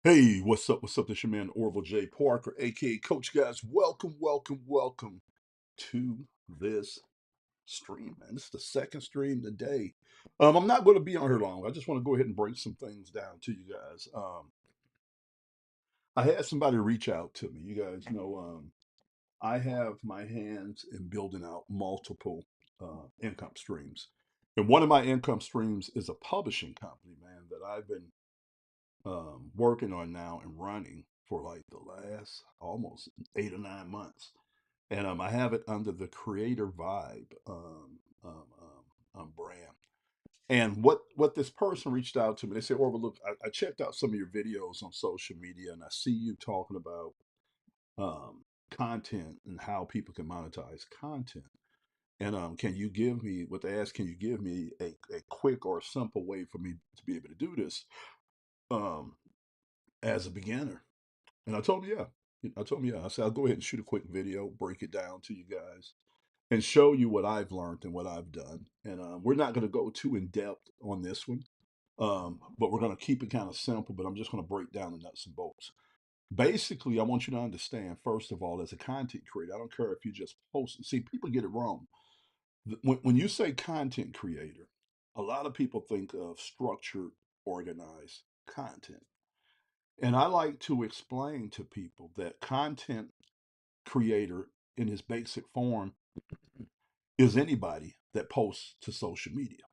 Hey, what's up? What's up? This your man Orville J. Parker, aka Coach Guys. Welcome to this stream, man. This is the second stream today. I'm not going to be on here long. I just want to go ahead and break some things down to you guys. I had somebody reach out to me. You guys know, I have my hands in building out multiple income streams, and one of my income streams is a publishing company, man, that I've been working on now and running for like the last almost 8 or 9 months. And I have it under the Creator Vibe brand. And what this person reached out to me, they said, "Oh, well, look, I checked out some of your videos on social media, and I see you talking about content and how people can monetize content. And can you give me what they asked? Can you give me a quick or simple way for me to be able to do this um, as a beginner?" And I told him, yeah. I told him, yeah. I said, I'll go ahead and shoot a quick video, break it down to you guys, and show you what I've learned and what I've done. And we're not going to go too in depth on this one, but we're going to keep it kind of simple. But I'm just going to break down the nuts and bolts. Basically, I want you to understand, first of all, as a content creator, I don't care if you just post. See, people get it wrong. When you say content creator, a lot of people think of structured, organized content. And I like to explain to people that content creator in his basic form is anybody that posts to social media.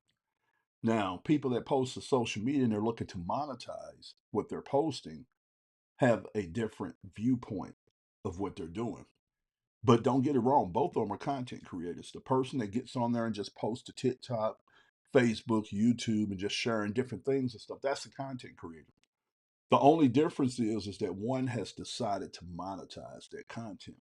Now, people that post to social media and they're looking to monetize what they're posting have a different viewpoint of what they're doing. But don't get it wrong, both of them are content creators. The person that gets on there and just posts to TikTok, Facebook, YouTube, and just sharing different things and stuff, that's a content creator. The only difference is that one has decided to monetize their content.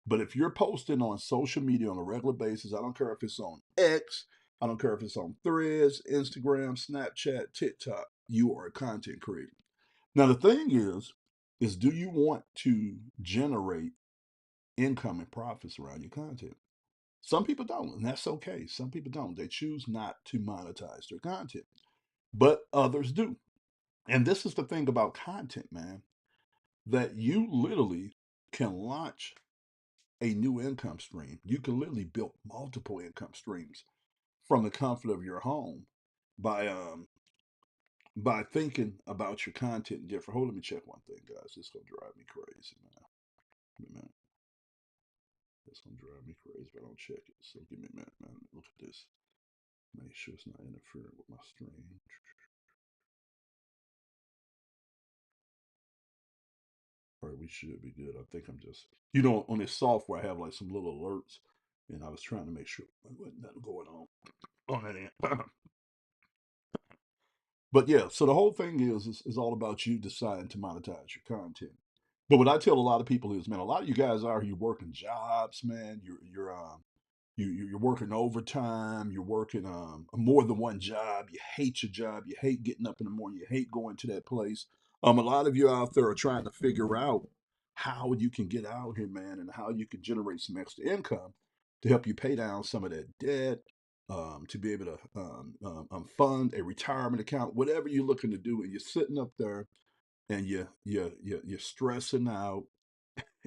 But if you're posting on social media on a regular basis, I don't care if it's on X, I don't care if it's on Threads, Instagram, Snapchat, TikTok, you are a content creator. Now the thing is do you want to generate income and profits around your content? Some people don't, and that's okay. Some people don't. They choose not to monetize their content, but others do. And this is the thing about content, man, that you literally can launch a new income stream. You can literally build multiple income streams from the comfort of your home by by thinking about your content different. Hold, let me check one thing, guys. This is gonna drive me crazy, man. Give me a minute. It's gonna drive me crazy if I don't check it. So give me a minute, man. Look at this. Make sure it's not interfering with my stream. All right, we should be good. I think I'm just, on this software, I have like some little alerts, and I was trying to make sure there wasn't nothing going on that end. But yeah, so the whole thing is all about you deciding to monetize your content. But what I tell a lot of people is, man, a lot of you guys out here working jobs, man. You're working overtime. You're working more than one job. You hate your job. You hate getting up in the morning. You hate going to that place. A lot of you out there are trying to figure out how you can get out here, man, and how you can generate some extra income to help you pay down some of that debt, to be able to fund a retirement account, whatever you're looking to do, and you're sitting up there and you're stressing out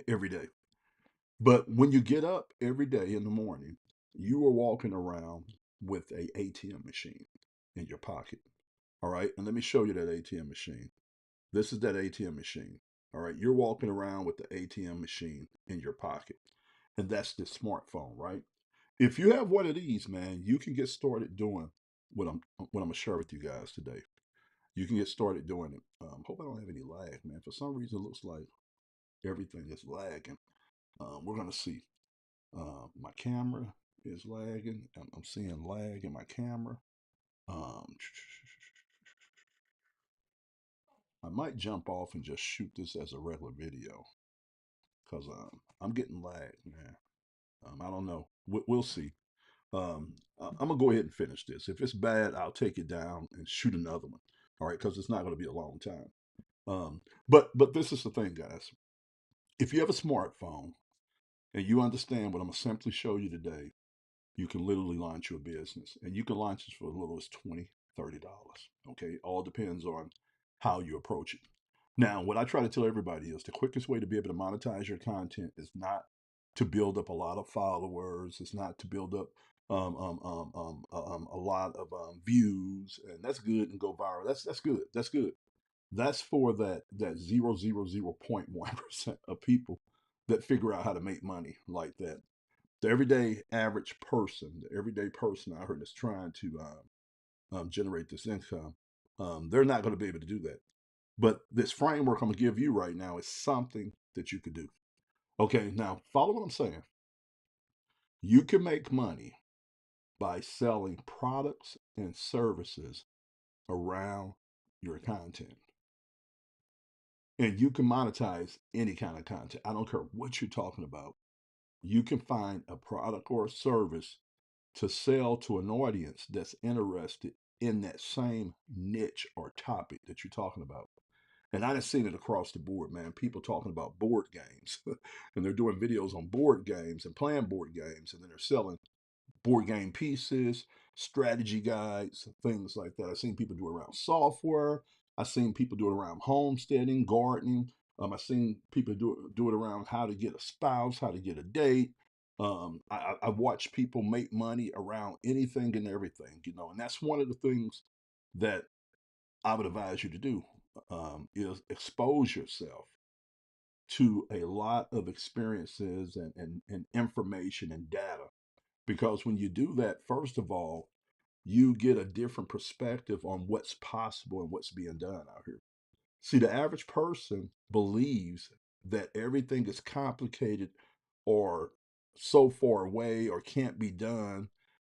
every day. But when you get up every day in the morning, you are walking around with a ATM machine in your pocket. All right, and let me show you that ATM machine. This is that ATM machine. All right, you're walking around with the ATM machine in your pocket, and that's the smartphone, right? If you have one of these, man, you can get started doing what I'm gonna share with you guys today. You can get started doing it. Hope I don't have any lag, man. For some reason, it looks like everything is lagging. We're gonna see. My camera is lagging. I'm seeing lag in my camera. Um, I might jump off and just shoot this as a regular video because I'm getting lag, man. I don't know. We'll see. I'm gonna go ahead and finish this. If it's bad, I'll take it down and shoot another one. All right, because it's not going to be a long time. But this is the thing, guys. If you have a smartphone and you understand what I'm gonna simply show you today, you can literally launch your business, and you can launch this for as little as $20, $30. Okay, all depends on how you approach it. Now, what I try to tell everybody is the quickest way to be able to monetize your content is not to build up a lot of followers. It's not to build up a lot of views, and that's good and go viral. That's good. That's good. That's for that 0.1% of people that figure out how to make money like that. The everyday average person, the everyday person out here that's trying to generate this income, they're not going to be able to do that. But this framework I'm going to give you right now is something that you could do. Okay, now follow what I'm saying. You can make money by selling products and services around your content. And you can monetize any kind of content. I don't care what you're talking about. You can find a product or a service to sell to an audience that's interested in that same niche or topic that you're talking about. And I have seen it across the board, man. People talking about board games and they're doing videos on board games and playing board games, and then they're selling board game pieces, strategy guides, things like that. I've seen people do it around software. I've seen people do it around homesteading, gardening. I've seen people do it around how to get a spouse, how to get a date. I've watched people make money around anything and everything, and that's one of the things that I would advise you to do, is expose yourself to a lot of experiences and information and data, because when you do that, first of all, you get a different perspective on what's possible and what's being done out here. See, the average person believes that everything is complicated or so far away or can't be done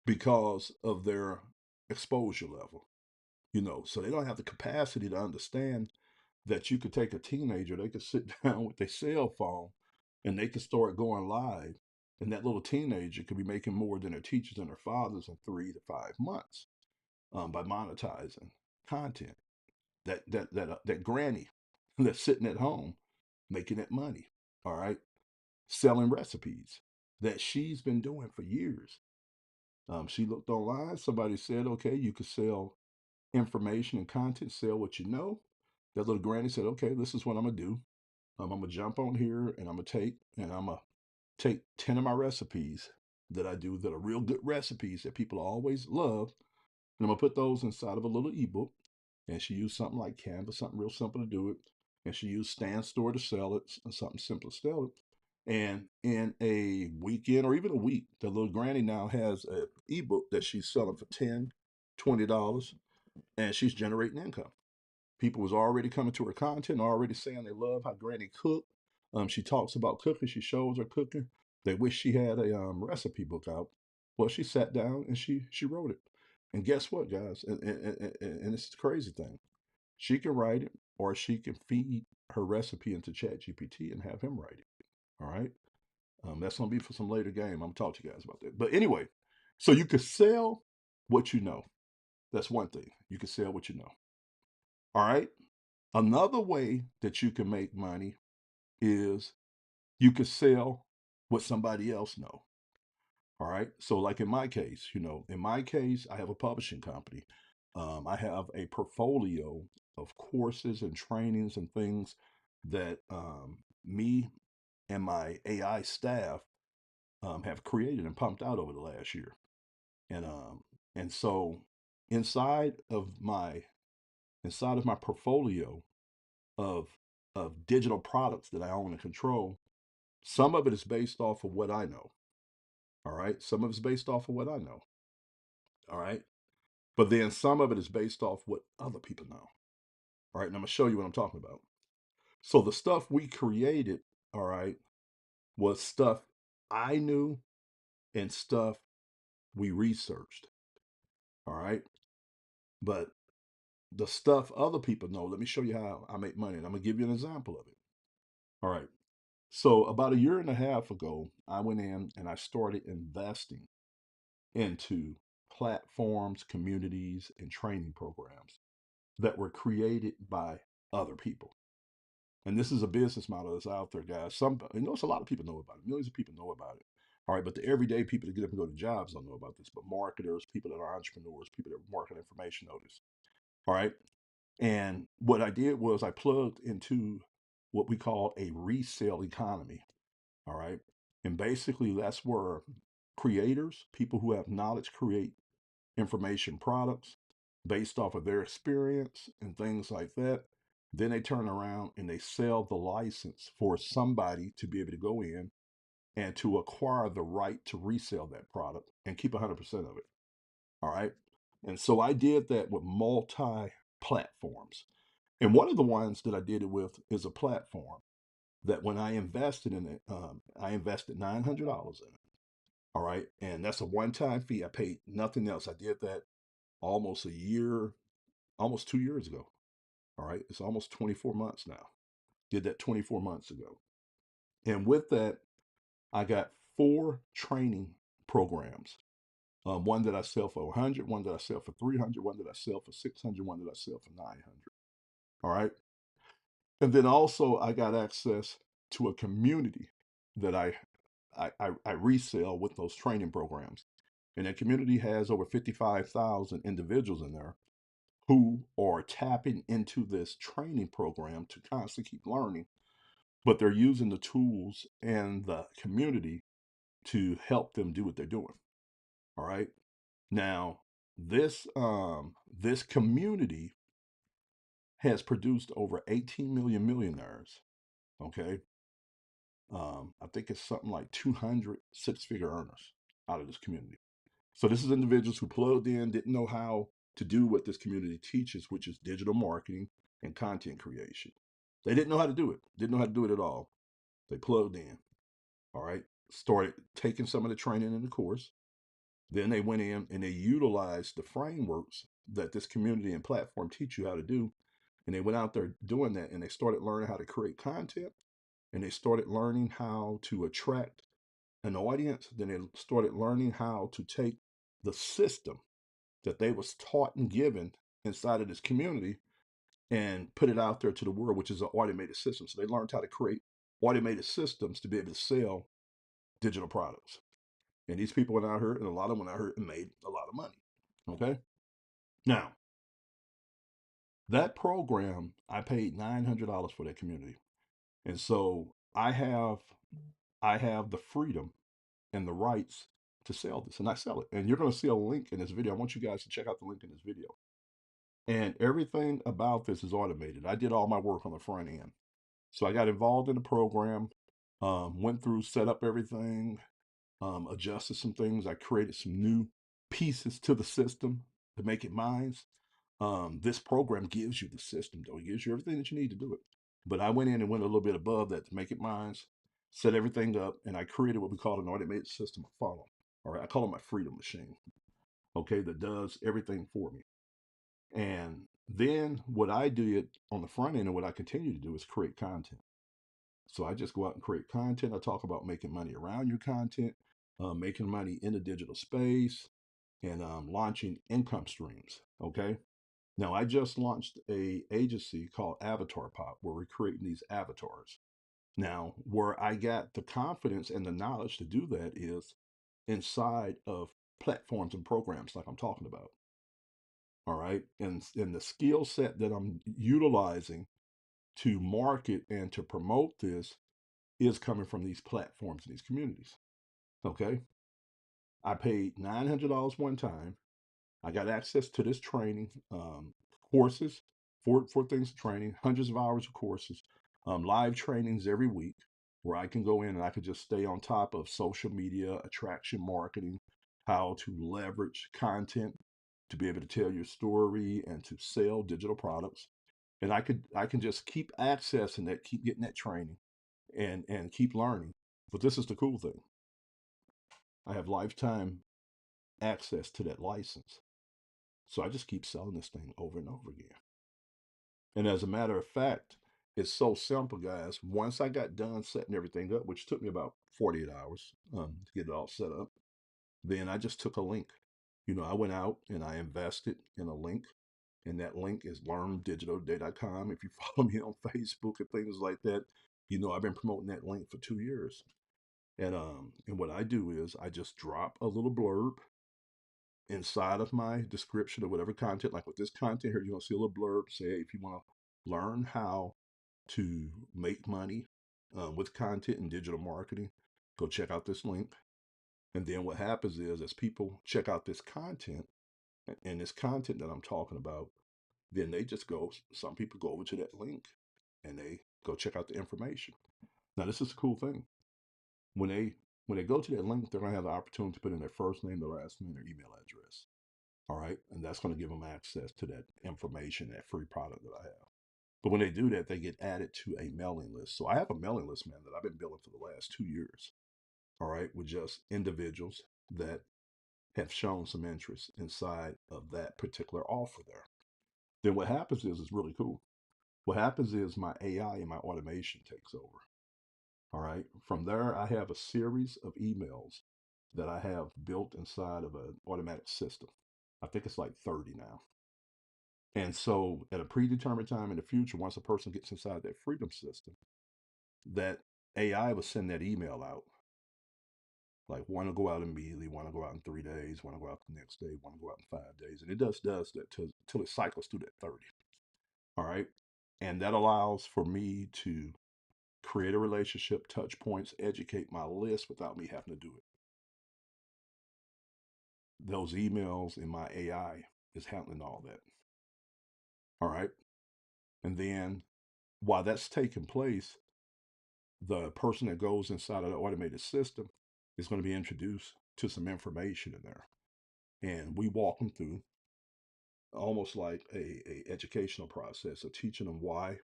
because of their exposure level, so they don't have the capacity to understand that you could take a teenager, they could sit down with their cell phone and they could start going live. And that little teenager could be making more than their teachers and their fathers in 3 to 5 months, by monetizing content. That granny that's sitting at home making that money, all right, selling recipes that she's been doing for years. She looked online. Somebody said, okay, you could sell information and content, sell what you know. That little granny said, okay, this is what I'm gonna do. I'm gonna jump on here and I'm gonna take 10 of my recipes that I do that are real good recipes that people always love, and I'm gonna put those inside of a little ebook. And she used something like Canva, something real simple to do it. And she used Stand Store to sell it, something simple to sell it. And in a weekend or even a week, the little granny now has an ebook that she's selling for $10, $20, and she's generating income. People was already coming to her content, already saying they love how Granny cooked. She talks about cooking. She shows her cooking. They wish she had a recipe book out. Well, she sat down and she wrote it. And guess what, guys? And it's the crazy thing. She can write it, or she can feed her recipe into ChatGPT and have him write it. All right. That's gonna be for some later game. I'm gonna talk to you guys about that. But anyway, so you could sell what you know. That's one thing. You can sell what you know. All right. Another way that you can make money is you could sell what somebody else know. All right. So like in my case, I have a publishing company. I have a portfolio of courses and trainings and things that me and my AI staff have created and pumped out over the last year. And so inside of my inside of my portfolio of digital products that I own and control, some of it is based off of what I know. All right. Some of it's based off of what I know. All right. But then some of it is based off what other people know. All right. And I'm going to show you what I'm talking about. So the stuff we created, all right, was stuff I knew and stuff we researched. All right. But the stuff other people know, let me show you how I make money. And I'm going to give you an example of it. All right. So about a year and a half ago, I went in and I started investing into platforms, communities, and training programs that were created by other people. And this is a business model that's out there, guys. It's a lot of people know about it. Millions of people know about it. All right, but the everyday people that get up and go to jobs don't know about this. But marketers, people that are entrepreneurs, people that market information know this. All right. And what I did was I plugged into what we call a resale economy. All right. And basically, that's where creators, people who have knowledge, create information products based off of their experience and things like that. Then they turn around and they sell the license for somebody to be able to go in and to acquire the right to resell that product and keep 100% of it. All right. And so I did that with multi platforms. And one of the ones that I did it with is a platform that when I invested in it, I invested $900 in it. All right. And that's a one time fee. I paid nothing else. I did that almost a year, almost 2 years ago. All right. It's almost 24 months now. Did that 24 months ago. And with that, I got four training programs. One that I sell for 100, one that I sell for 300, one that I sell for 600, one that I sell for 900. All right. And then also I got access to a community that I resell with those training programs. And that community has over 55,000 individuals in there who are tapping into this training program to constantly keep learning, but they're using the tools and the community to help them do what they're doing. All right. Now, this community has produced over 18 million millionaires. Okay. I think it's something like 200 six-figure earners out of this community. So this is individuals who plugged in, didn't know how to do what this community teaches, which is digital marketing and content creation. They didn't know how to do it, didn't know how to do it at all. They plugged in, all right, started taking some of the training in the course. Then they went in and they utilized the frameworks that this community and platform teach you how to do. And they went out there doing that and they started learning how to create content and they started learning how to attract an audience. Then they started learning how to take the system that they was taught and given inside of this community and put it out there to the world, which is an automated system. So they learned how to create automated systems to be able to sell digital products. And these people went out here, and a lot of them went out here and made a lot of money. Okay. Now, that program, I paid $900 for that community. And so I have the freedom and the rights to sell this. And I sell it. And you're going to see a link in this video. I want you guys to check out the link in this video. And everything about this is automated. I did all my work on the front end. So I got involved in the program, went through, set up everything, adjusted some things. I created some new pieces to the system to make it mine. This program gives you the system, though. It gives you everything that you need to do it. But I went in and went a little bit above that to make it mine, set everything up, and I created what we call an automated system of funnel. All right, I call it my freedom machine. Okay, that does everything for me. And then what I did on the front end and what I continue to do is create content. So I just go out and create content. I talk about making money around your content, making money in the digital space, and launching income streams. Okay. Now I just launched a agency called Avatar Pop, where we're creating these avatars. Now, where I got the confidence and the knowledge to do that is inside of platforms and programs like I'm talking about. All right. And the skill set that I'm utilizing to market and to promote this is coming from these platforms and these communities. Okay. I paid $900 one time. I got access to this training, courses, four things of training, hundreds of hours of courses, live trainings every week where I can go in and I can just stay on top of social media, attraction marketing, how to leverage content to be able to tell your story and to sell digital products. And I can just keep accessing that, keep getting that training and keep learning. But this is the cool thing. I have lifetime access to that license. So I just keep selling this thing over and over again. And as a matter of fact, it's so simple, guys. Once I got done setting everything up, which took me about 48 hours to get it all set up, then I just took a link. I went out and I invested in a link, and that link is learndigitalday.com. If you follow me on Facebook and things like that, I've been promoting that link for 2 years. And what I do is I just drop a little blurb inside of my description of whatever content, like with this content here, you're gonna see a little blurb say, if you want to learn how to make money with content and digital marketing, go check out this link. And then what happens is, as people check out this content and this content that I'm talking about, then they just go, some people go over to that link and they go check out the information. Now, this is a cool thing. When they go to that link, they're gonna have the opportunity to put in their first name, their last name, their email address. All right. And that's going to give them access to that information, that free product that I have. But when they do that, they get added to a mailing list. So I have a mailing list, man, that I've been building for the last 2 years. All right. With just individuals that have shown some interest inside of that particular offer there. Then what happens is, it's really cool. What happens is my AI and my automation takes over. All right. From there, I have a series of emails that I have built inside of an automatic system. I think it's like 30 now. And so at a predetermined time in the future, once a person gets inside that freedom system, that AI will send that email out. Like, want to go out immediately, want to go out in 3 days, want to go out the next day, want to go out in 5 days. And it does that till it cycles through that 30. All right. And that allows for me to create a relationship, touch points, educate my list without me having to do it. Those emails in my AI is handling all that. All right. And then while that's taking place, the person that goes inside of the automated system is going to be introduced to some information in there. And we walk them through almost like a educational process of teaching them why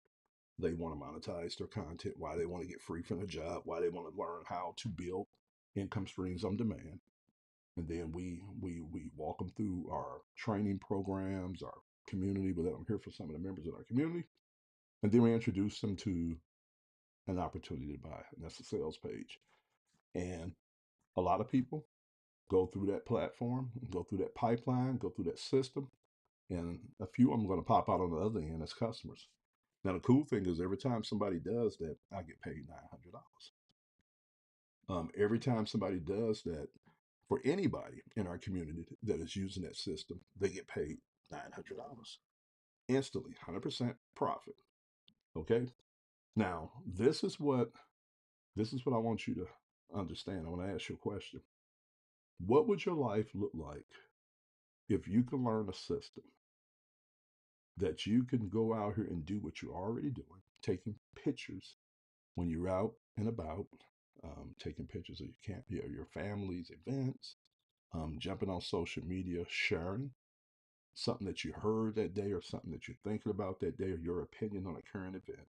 they want to monetize their content, why they want to get free from their job, why they want to learn how to build income streams on demand. And then we walk them through our training programs, our community. But I'm here for some of the members of our community. And then we introduce them to an opportunity to buy. And that's the sales page. And a lot of people go through that platform, go through that pipeline, go through that system, and a few of them are going to pop out on the other end as customers. Now, the cool thing is, every time somebody does that, I get paid $900. Every time somebody does that, for anybody in our community that is using that system, they get paid $900 instantly, 100% profit. Okay. Now, this is what I want you to understand. I want to ask you a question. What would your life look like if you can learn a system that you can go out here and do what you're already doing, taking pictures when you're out and about, taking pictures of your family's events, jumping on social media, sharing something that you heard that day or something that you're thinking about that day or your opinion on a current event.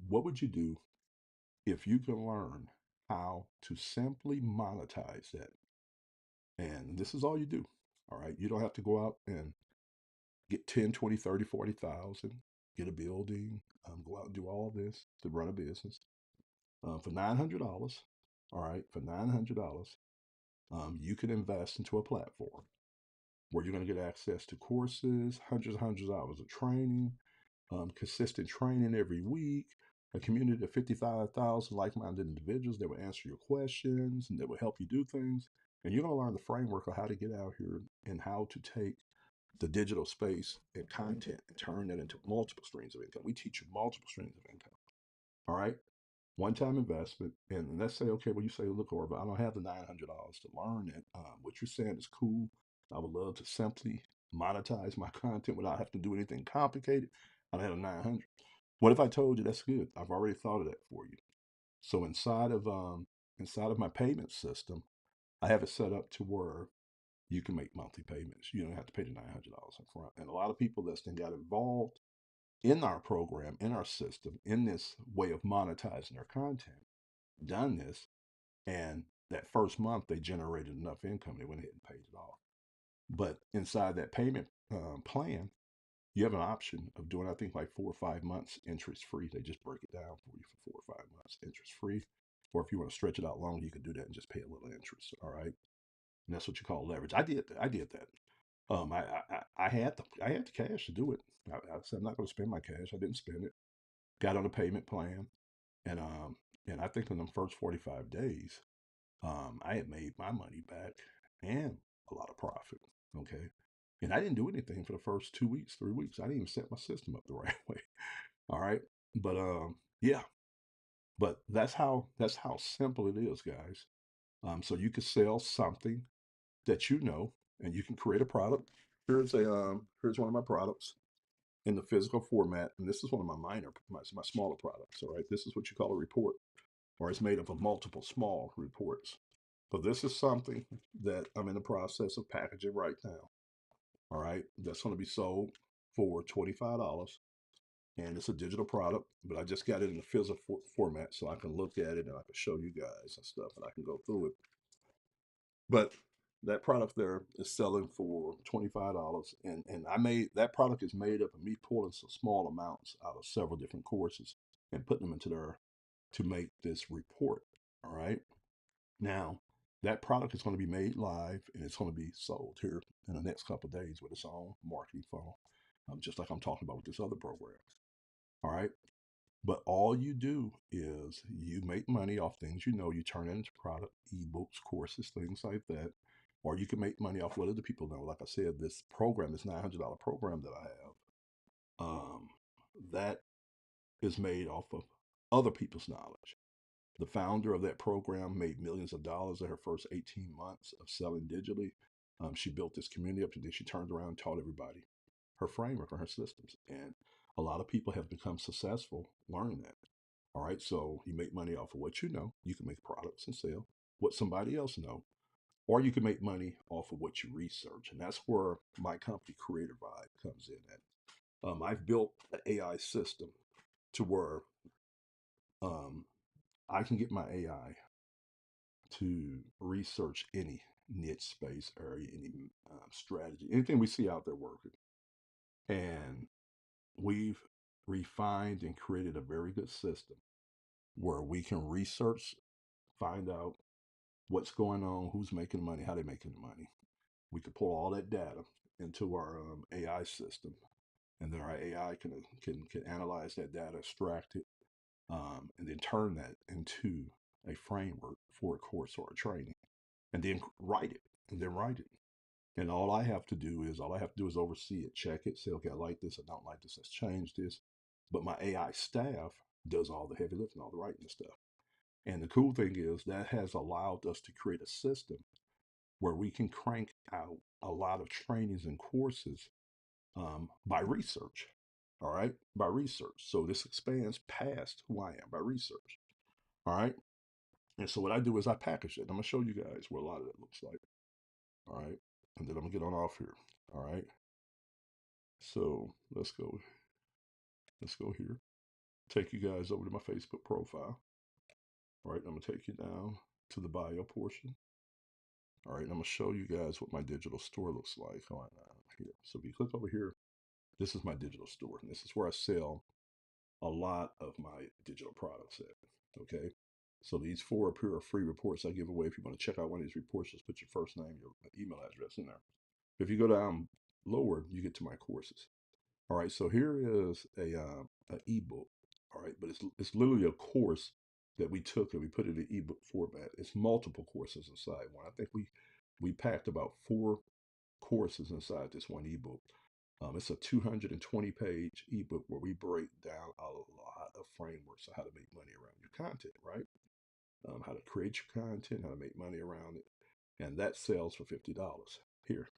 What would you do if you can learn how to simply monetize that? And this is all you do. All right. You don't have to go out and get 10, 20, 30, 40,000, get a building, go out and do all this to run a business. For $900, all right, for $900, you can invest into a platform where you're going to get access to courses, hundreds of hours of training, consistent training every week, a community of 55,000 like-minded individuals that will answer your questions and that will help you do things. And you're going to learn the framework of how to get out here and how to take the digital space and content and turn that into multiple streams of income. We teach you multiple streams of income. All right. One-time investment. And let's say, okay, well, you say, look, Orva, I don't have the $900 to learn it. What you're saying is cool. I would love to simply monetize my content without having to do anything complicated. I don't have a 900. What if I told you that's good? I've already thought of that for you. So inside of my payment system, I have it set up to where you can make monthly payments. You don't have to pay the $900 up front. And a lot of people that's then got involved in our program, in our system, in this way of monetizing their content, done this, and that first month they generated enough income, they went ahead and paid it off. But inside that payment plan, you have an option of doing, I think, like 4 or 5 months interest free. They just break it down for you for 4 or 5 months interest free. Or if you want to stretch it out longer, you can do that and just pay a little interest. All right. And that's what you call leverage. I did that. I had the cash to do it. I said I'm not going to spend my cash. I didn't spend it. Got on a payment plan, and I think in the first 45 days, I had made my money back and a lot of profit. Okay. And I didn't do anything for the first 2 weeks, 3 weeks. I didn't even set my system up the right way. All right. But yeah, but that's how simple it is, guys. So you can sell something that you know, and you can create a product. Here's one of my products in the physical format, and this is one of my smaller products. All right, this is what you call a report, or it's made up of multiple small reports. But this is something that I'm in the process of packaging right now. All right, that's going to be sold for $25, and it's a digital product. But I just got it in the physical format, so I can look at it and I can show you guys and stuff, and I can go through it. But that product there is selling for $25, and I made that product is made up of me pulling some small amounts out of several different courses and putting them into there to make this report. All right. Now, that product is going to be made live and it's going to be sold here in the next couple of days with its own marketing funnel, just like I'm talking about with this other program. All right. But all you do is you make money off things you know, you turn it into product, ebooks, courses, things like that. Or you can make money off what other people know. Like I said, this program, this $900 program that I have, that is made off of other people's knowledge. The founder of that program made millions of dollars in her first 18 months of selling digitally. She built this community up, and then she turned around and taught everybody her framework and her systems. And a lot of people have become successful learning that. All right, so you make money off of what you know. You can make products and sell what somebody else know, or you can make money off of what you research, and that's where my company Creator Vibe comes in. At I've built an AI system to where um, I can get my AI to research any niche space area, any strategy, anything we see out there working, and we've refined and created a very good system where we can research, find out what's going on, who's making money, how they're making the money. We could pull all that data into our AI system, and then our AI can analyze that data, extract it, and then turn that into a framework for a course or a training, and then write it, and then write it. And all I have to do is oversee it, check it, say, okay, I like this, I don't like this, let's change this. But my AI staff does all the heavy lifting, all the writing and stuff. And the cool thing is that has allowed us to create a system where we can crank out a lot of trainings and courses by research. All right, by research. So this expands past who I am by research. All right. And so what I do is I package it. I'm gonna show you guys what a lot of that looks like. All right. And then I'm gonna get on off here. All right. So let's go. Let's go here. Take you guys over to my Facebook profile. All right. I'm gonna take you down to the bio portion. All right. I'm gonna show you guys what my digital store looks like on here. So if you click over here, this is my digital store, and this is where I sell a lot of my digital products at. Okay. So these four are free reports I give away. If you want to check out one of these reports, just put your first name, your email address in there. If you go down lower, you get to my courses. All right. So here is a ebook. All right, but it's literally a course that we took and we put it in ebook format. It's multiple courses inside one. I think we packed about four courses inside this one ebook. It's a 220-page ebook where we break down a lot of frameworks on how to make money around your content, right? How to create your content, how to make money around it. And that sells for $50 here.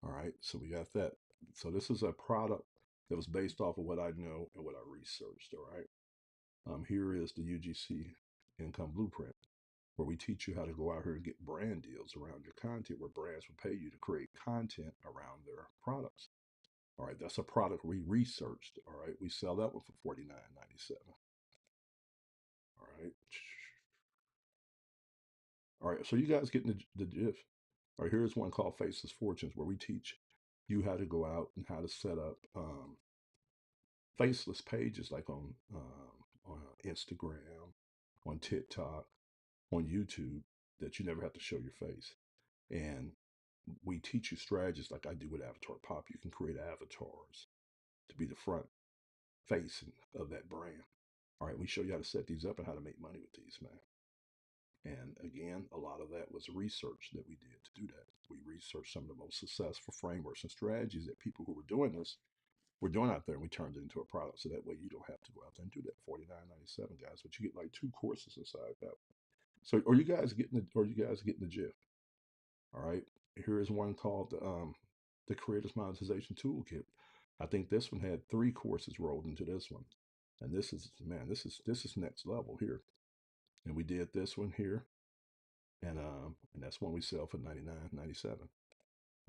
All right, so we got that. So this is a product that was based off of what I know and what I researched. All right, here is the UGC Income Blueprint, where we teach you how to go out here and get brand deals around your content, where brands will pay you to create content around their products. All right, that's a product we researched. All right, we sell that one for $49.97. All right. All right, so you guys getting the gist. All right, here's one called Faceless Fortunes, where we teach you how to go out and how to set up faceless pages like on Instagram, on TikTok, on YouTube, that you never have to show your face. And we teach you strategies like I do with Avatar Pop. You can create avatars to be the front face of that brand. All right, we show you how to set these up and how to make money with these, man. And again, a lot of that was research that we did to do that. We researched some of the most successful frameworks and strategies that people who were doing this were doing out there, and we turned it into a product. So that way you don't have to go out there and do that. $49.97, guys, but you get like 2 courses inside that. So are you guys getting the gist? All right. Here is one called the Creators Monetization Toolkit. I think this one had 3 courses rolled into this one. And this is, man, this is next level here. And we did this one here. And that's one we sell for $99.97.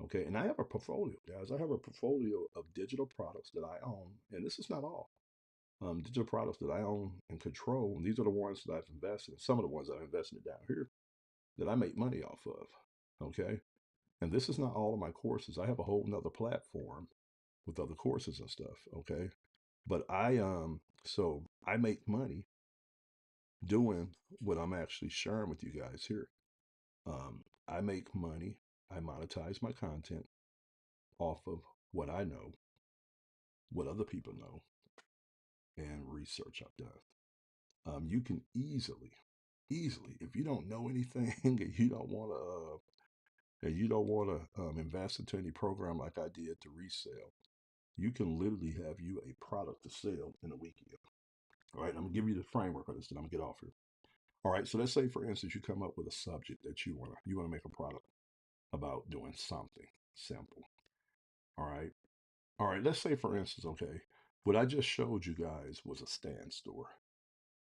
Okay, and I have a portfolio, guys. I have a portfolio of digital products that I own, and this is not all. Digital products that I own and control, and these are the ones that I've invested in. Some of the ones I've invested down here that I make money off of. Okay, and this is not all of my courses. I have a whole nother platform with other courses and stuff. Okay, but so I make money doing what I'm actually sharing with you guys here. I make money. I monetize my content off of what I know, what other people know, and research I've done. You can easily, if you don't know anything and you don't want to invest into any program like I did to resell, you can literally have you a product to sell in a weekend. All right, I'm gonna give you the framework of this, and I'm gonna get off here. All right, so let's say, for instance, you come up with a subject that you wanna make a product about doing something simple. All right, all right. Let's say, for instance, okay, what I just showed you guys was a stand store.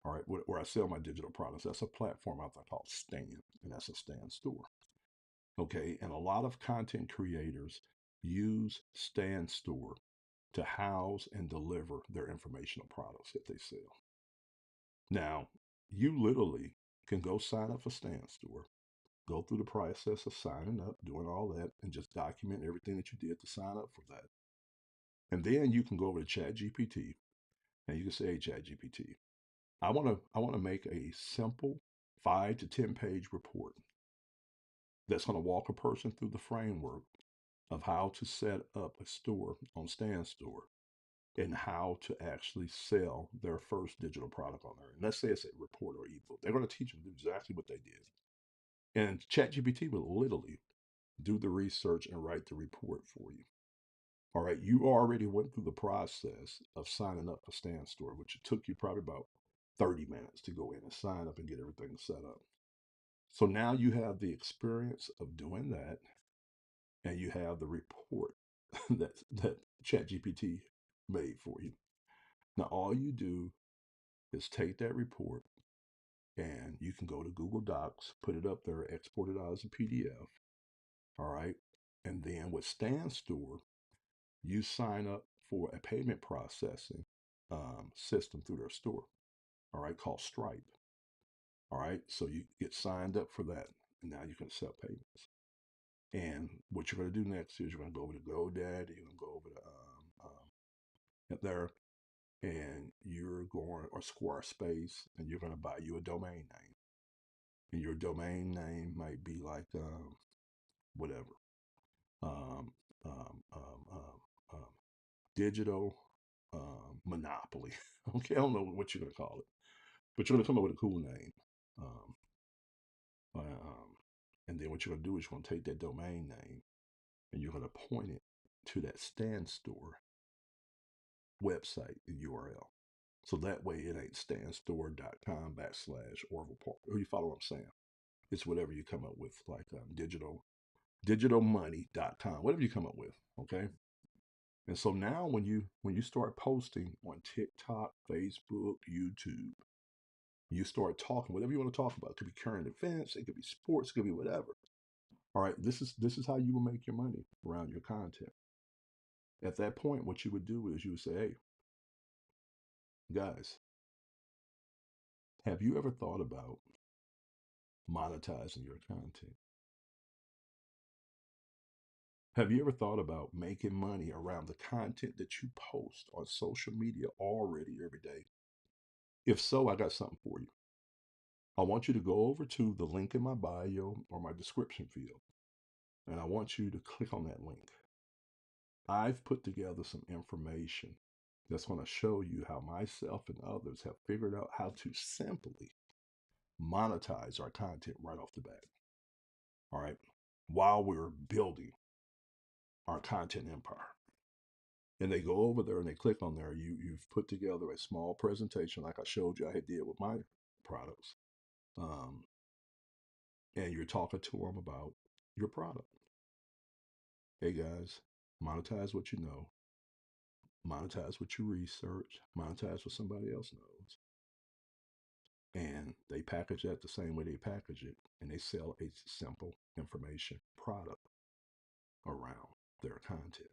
All right, where I sell my digital products. That's a platform out there called Stand, and that's a Stand store. Okay, and a lot of content creators use Stand store to house and deliver their informational products that they sell. Now, you literally can go sign up for Stand store, go through the process of signing up, doing all that, and just document everything that you did to sign up for that. And then you can go over to ChatGPT and you can say, hey, ChatGPT, I want to make a simple 5 to 10 page report that's going to walk a person through the framework of how to set up a store on Stand Store and how to actually sell their first digital product on there. And let's say it's a report or ebook. They're going to teach them exactly what they did. And ChatGPT will literally do the research and write the report for you. All right, you already went through the process of signing up for Stand Store, which it took you probably about 30 minutes to go in and sign up and get everything set up. So now you have the experience of doing that, and you have the report that ChatGPT made for you. Now all you do is take that report and you can go to Google Docs, put it up there, export it out as a PDF. All right. And then with Stand Store, you sign up for a payment processing system through their store. All right, called Stripe. All right. So you get signed up for that. And now you can accept payments. And what you're going to do next is you're going to go over to GoDaddy, you're going to go over to up there, and you're going, or Squarespace, and you're going to buy you a domain name. And your domain name might be like whatever, um, um, um, um, um, digital monopoly. Okay, I don't know what you're going to call it, but you're going to come up with a cool name. Um, and then what you're going to do is you're going to take that domain name and you're going to point it to that Stand Store website and URL. So that way it ain't standstore.com/Orville Park. Or you follow what I'm saying? It's whatever you come up with, like digitalmoney.com, whatever you come up with. Okay. And so now when you start posting on TikTok, Facebook, YouTube, you start talking, whatever you want to talk about. It could be current events, it could be sports, it could be whatever. All right, this is how you will make your money around your content. At that point, what you would do is you would say, hey, guys, have you ever thought about monetizing your content? Have you ever thought about making money around the content that you post on social media already every day? If so, I got something for you. I want you to go over to the link in my bio or my description field, and I want you to click on that link. I've put together some information that's going to show you how myself and others have figured out how to simply monetize our content right off the bat. All right. while we're building our content empire. And they go over there and they click on there. You've put together a small presentation, like I showed you I had did with my products, um, and you're talking to them about your product. Hey guys, monetize what you know, monetize what you research, monetize what somebody else knows, and they package that the same way they package it, and they sell a simple information product around their content.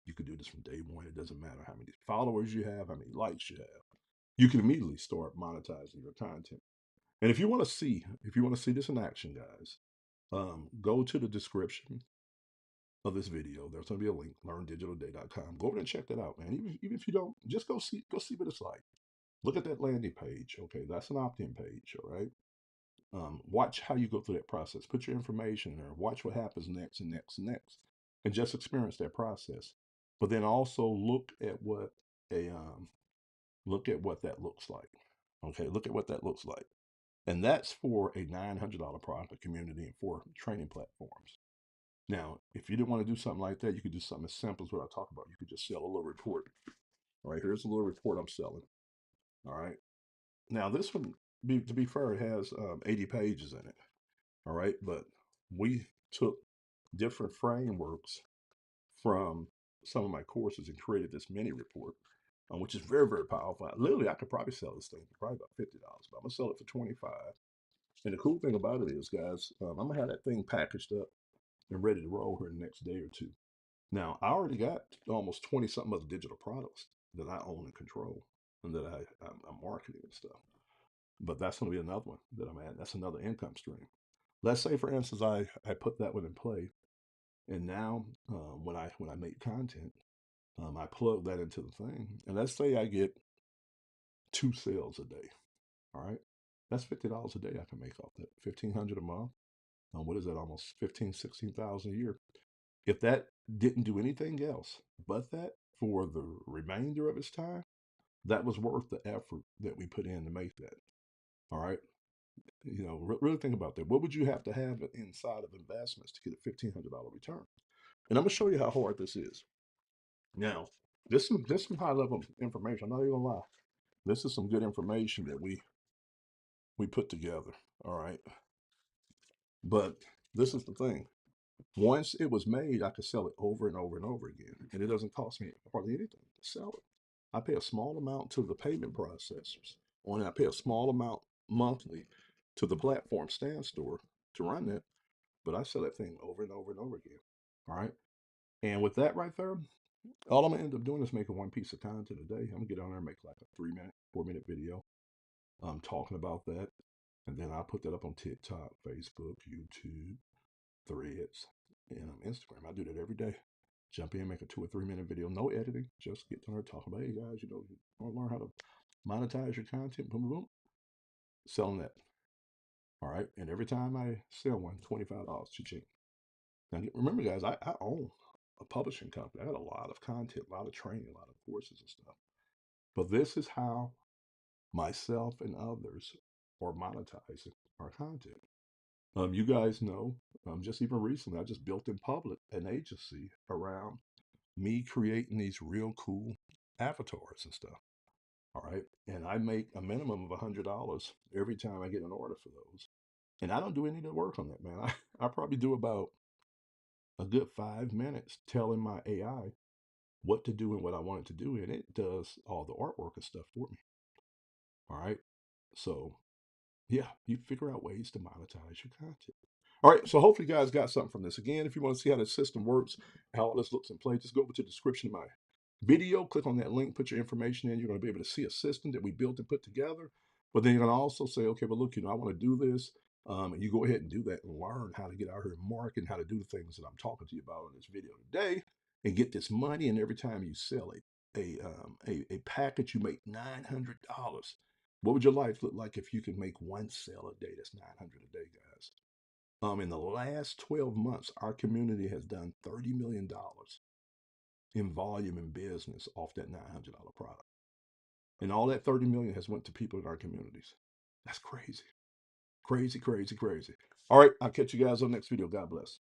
You could do this from day one. It doesn't matter how many followers you have, how many likes you have. You can immediately start monetizing your content. And if you want to see this in action, guys, go to the description of this video. There's going to be a link, learndigitalday.com. Go over and check that out, man. Even if you don't, just go see what it's like. Look at that landing page. Okay, that's an opt-in page. All right. Watch how you go through that process. Put your information in there. Watch what happens next and next and next, and just experience that process. But then also a look at what that looks like. Okay, look at what that looks like, and that's for a $900 product, a community, and 4 training platforms. Now, if you didn't want to do something like that, you could do something as simple as what I talk about. You could just sell a little report. All right, here's a little report I'm selling. All right. Now, this one, to be fair, it has 80 pages in it. All right. But we took different frameworks from some of my courses and created this mini report, which is very, very powerful. Literally, I could probably sell this thing for probably about $50, but I'm going to sell it for 25. And the cool thing about it is, guys, I'm going to have that thing packaged up and ready to roll here in the next day or two. Now, I already got almost 20 something other digital products that I own and control and that I'm marketing and stuff. But that's going to be another one that I'm at. That's another income stream. Let's say, for instance, I put that one in play, and now when I make content, I plug that into the thing, and let's say I get 2 sales a day. All right, that's $50 a day I can make off that. 1,500 a month. What is that? Almost 15, 16,000 a year. If that didn't do anything else but that for the remainder of its time, that was worth the effort that we put in to make that. All right. Really think about that. What would you have to have inside of investments to get a $1,500 return? And I'm going to show you how hard this is. Now, this some high level information. I'm not even gonna lie. This is some good information that we put together. All right. But this is the thing. Once it was made, I could sell it over and over and over again, and it doesn't cost me hardly anything to sell it. I pay a small amount to the payment processors, and I pay a small amount monthly to the platform stand store to run that, but I sell that thing over and over and over again. All right. And with that right there, all I'm gonna end up doing is making one piece of content a day. I'm gonna get on there and make like a 3 minute, 4 minute video talking about that. And then I'll put that up on TikTok, Facebook, YouTube, Threads, and Instagram. I do that every day. Jump in, make a 2 or 3 minute video, no editing, just get on there talking about, hey guys, you want to learn how to monetize your content, boom, boom, boom, selling that. All right. And every time I sell one, $25, cha-ching. Now, remember, guys, I own a publishing company. I got a lot of content, a lot of training, a lot of courses and stuff. But this is how myself and others are monetizing our content. You guys know, just even recently, I just built in public an agency around me creating these real cool avatars and stuff. All right. And I make a minimum of $100 every time I get an order for those. And I don't do any of the work on that, man. I probably do about a good 5 minutes telling my AI what to do and what I want it to do. And it does all the artwork and stuff for me. All right. So, yeah, you figure out ways to monetize your content. All right, so hopefully you guys got something from this. Again, if you want to see how the system works, how all this looks in play, just go over to the description of my video, click on that link, put your information in. You're going to be able to see a system that we built and put together. But then you're going to also say, okay, well, look, I want to do this. And you go ahead and do that and learn how to get out here and market and how to do the things that I'm talking to you about in this video today and get this money. And every time you sell a package, you make $900. What would your life look like if you could make one sale a day? That's 900 a day, guys. In the last 12 months, our community has done $30 million in volume and business off that $900 product. And all that 30 million has went to people in our communities. That's crazy. Crazy, crazy, crazy. All right, I'll catch you guys on the next video. God bless.